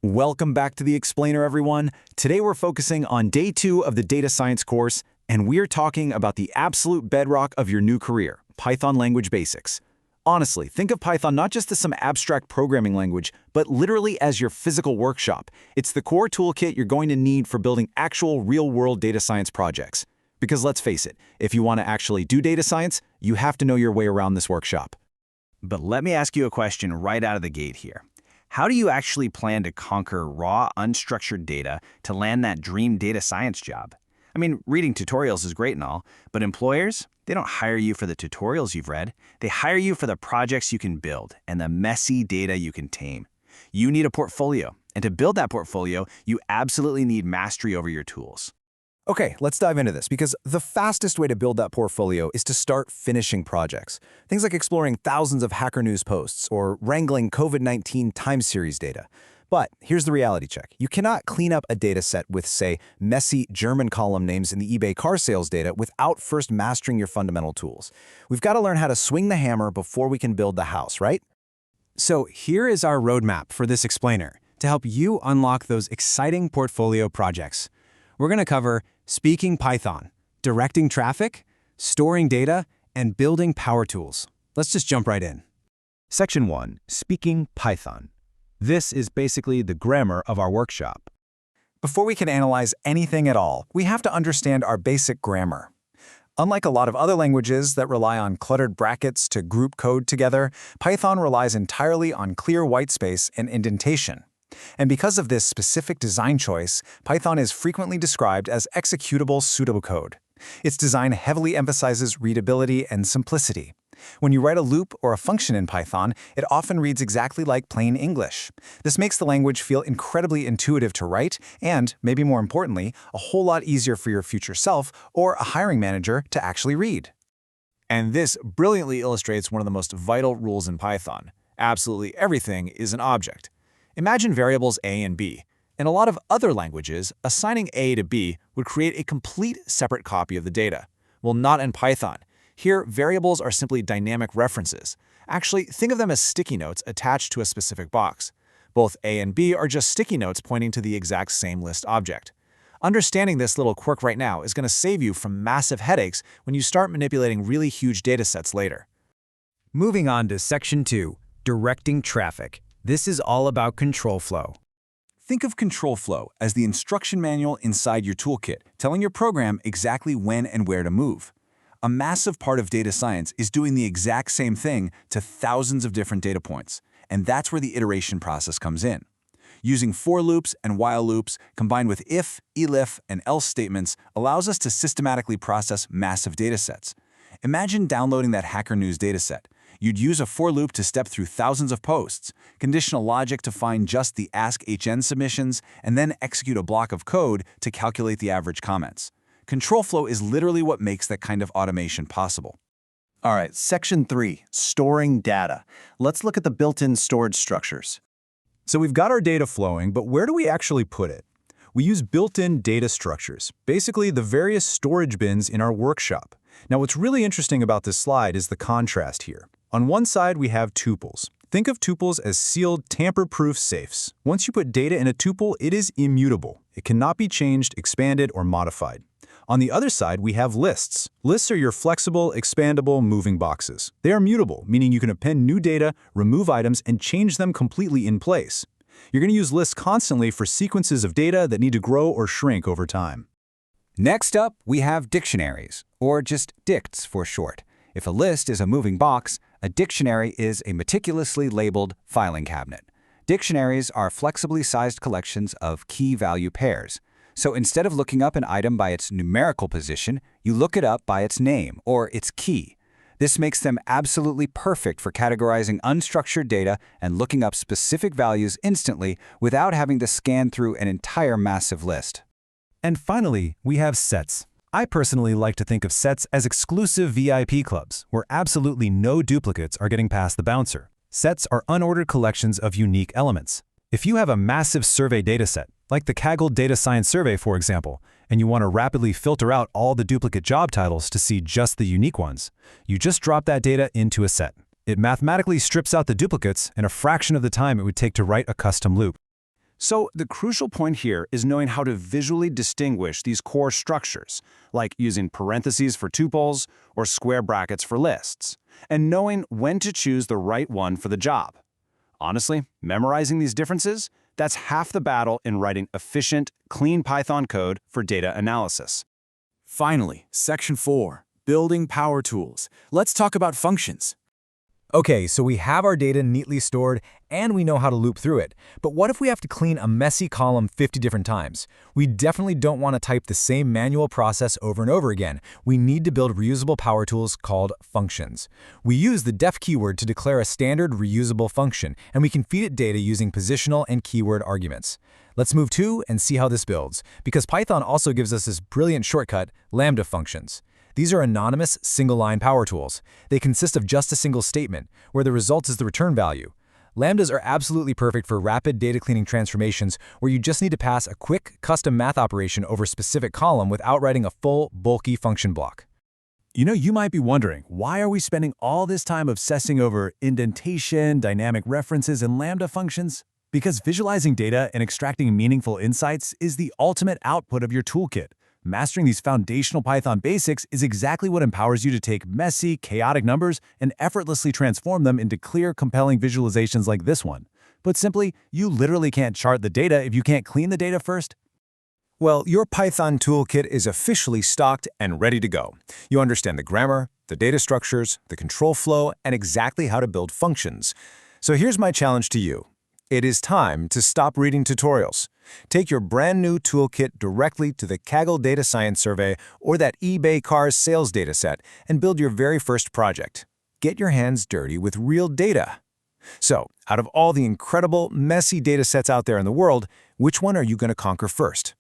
Welcome back to the Explainer, everyone. Today we're focusing on day 2 of the data science course, and we're talking about the absolute bedrock of your new career, Python language basics. Honestly, think of Python not just as some abstract programming language, but literally as your physical workshop. It's the core toolkit you're going to need for building actual real-world data science projects. Because let's face it, if you want to actually do data science, you have to know your way around this workshop. But let me ask you a question right out of the gate here. How do you actually plan to conquer raw, unstructured data to land that dream data science job? I mean, reading tutorials is great and all, but employers, they don't hire you for the tutorials you've read. They hire you for the projects you can build and the messy data you can tame. You need a portfolio, and to build that portfolio, you absolutely need mastery over your tools. Okay, let's dive into this, because the fastest way to build that portfolio is to start finishing projects. Things like exploring thousands of Hacker News posts or wrangling COVID-19 time series data. But here's the reality check. You cannot clean up a data set with, say, messy German column names in the eBay car sales data without first mastering your fundamental tools. We've got to learn how to swing the hammer before we can build the house, right? So here is our roadmap for this explainer to help you unlock those exciting portfolio projects. We're going to cover speaking Python, directing traffic, storing data, and building power tools. Let's just jump right in. Section 1. Speaking Python. This is basically the grammar of our workshop. Before we can analyze anything at all, we have to understand our basic grammar. Unlike a lot of other languages that rely on cluttered brackets to group code together, Python relies entirely on clear whitespace and indentation. And because of this specific design choice, Python is frequently described as executable pseudocode. Its design heavily emphasizes readability and simplicity. When you write a loop or a function in Python, it often reads exactly like plain English. This makes the language feel incredibly intuitive to write and, maybe more importantly, a whole lot easier for your future self or a hiring manager to actually read. And this brilliantly illustrates one of the most vital rules in Python. Absolutely everything is an object. Imagine variables a and b. In a lot of other languages, assigning a to b would create a complete separate copy of the data. Well, not in Python. Here, variables are simply dynamic references. Actually, think of them as sticky notes attached to a specific box. Both a and b are just sticky notes pointing to the exact same list object. Understanding this little quirk right now is going to save you from massive headaches when you start manipulating really huge datasets later. Moving on to Section 2, directing traffic. This is all about control flow. Think of control flow as the instruction manual inside your toolkit, telling your program exactly when and where to move. A massive part of data science is doing the exact same thing to thousands of different data points, and that's where the iteration process comes in. Using for loops and while loops, combined with if, elif, and else statements, allows us to systematically process massive datasets. Imagine downloading that Hacker News dataset. You'd use a for loop to step through thousands of posts, conditional logic to find just the Ask HN submissions, and then execute a block of code to calculate the average comments. Control flow is literally what makes that kind of automation possible. All right, Section 3, storing data. Let's look at the built-in storage structures. So we've got our data flowing, but where do we actually put it? We use built-in data structures, basically the various storage bins in our workshop. Now, what's really interesting about this slide is the contrast here. On one side, we have tuples. Think of tuples as sealed, tamper-proof safes. Once you put data in a tuple, it is immutable. It cannot be changed, expanded, or modified. On the other side, we have lists. Lists are your flexible, expandable, moving boxes. They are mutable, meaning you can append new data, remove items, and change them completely in place. You're going to use lists constantly for sequences of data that need to grow or shrink over time. Next up, we have dictionaries, or just dicts for short. If a list is a moving box, a dictionary is a meticulously labeled filing cabinet. Dictionaries are flexibly sized collections of key-value pairs. So instead of looking up an item by its numerical position, you look it up by its name or its key. This makes them absolutely perfect for categorizing unstructured data and looking up specific values instantly without having to scan through an entire massive list. And finally, we have sets. I personally like to think of sets as exclusive VIP clubs, where absolutely no duplicates are getting past the bouncer. Sets are unordered collections of unique elements. If you have a massive survey dataset, like the Kaggle Data Science Survey, for example, and you want to rapidly filter out all the duplicate job titles to see just the unique ones, you just drop that data into a set. It mathematically strips out the duplicates in a fraction of the time it would take to write a custom loop. So the crucial point here is knowing how to visually distinguish these core structures, like using parentheses for tuples or square brackets for lists, and knowing when to choose the right one for the job. Honestly, memorizing these differences, that's half the battle in writing efficient, clean Python code for data analysis. Finally, Section 4, Building Power Tools. Let's talk about functions. Okay, so we have our data neatly stored and we know how to loop through it. But what if we have to clean a messy column 50 different times? We definitely don't want to type the same manual process over and over again. We need to build reusable power tools called functions. We use the def keyword to declare a standard reusable function, and we can feed it data using positional and keyword arguments. Let's move to and see how this builds, because Python also gives us this brilliant shortcut, lambda functions. These are anonymous, single-line power tools. They consist of just a single statement, where the result is the return value. Lambdas are absolutely perfect for rapid data cleaning transformations where you just need to pass a quick, custom math operation over a specific column without writing a full, bulky function block. You might be wondering, why are we spending all this time obsessing over indentation, dynamic references, and lambda functions? Because visualizing data and extracting meaningful insights is the ultimate output of your toolkit. Mastering these foundational Python basics is exactly what empowers you to take messy, chaotic numbers and effortlessly transform them into clear, compelling visualizations like this one. But simply, you literally can't chart the data if you can't clean the data first. Well, your Python toolkit is officially stocked and ready to go. You understand the grammar, the data structures, the control flow, and exactly how to build functions. So here's my challenge to you. It is time to stop reading tutorials. Take your brand new toolkit directly to the Kaggle Data Science Survey or that eBay Cars sales dataset and build your very first project. Get your hands dirty with real data. So, out of all the incredible, messy datasets out there in the world, which one are you going to conquer first?